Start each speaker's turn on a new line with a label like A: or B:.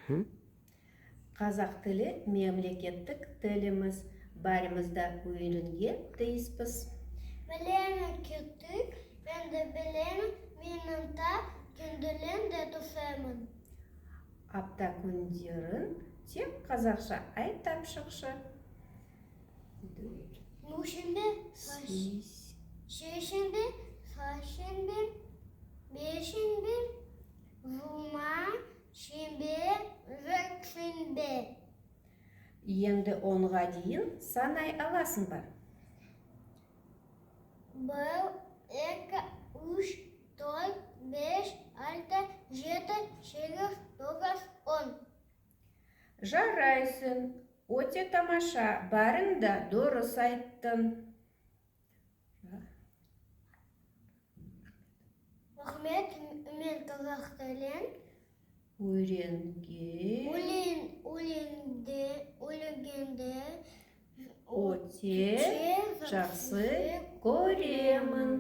A: Қазақ тілі мемлекеттік тіліміз. Барымызда үйренген тиіспіз.
B: Білемін күттік, мен де білемін, менің та күнділімде түсемін.
A: Апта күндерін тек қазақша айтап шықшы.
B: Душенбе, шешенбе, сашенбе, бешенбе, жұма, шенбе, жексенбе.
A: Енді 10-ға дейін санай аласың ба?
B: 1, 2, 3, 4, 5, 6, 7, 8, 9, 10.
A: Жарайсың. Өте тамаша. Барын да дұрыс айттың.
B: Рахмет, мен қазақ тілін
A: Үйренгенде
B: өлгенде
A: өте жақсы көремін.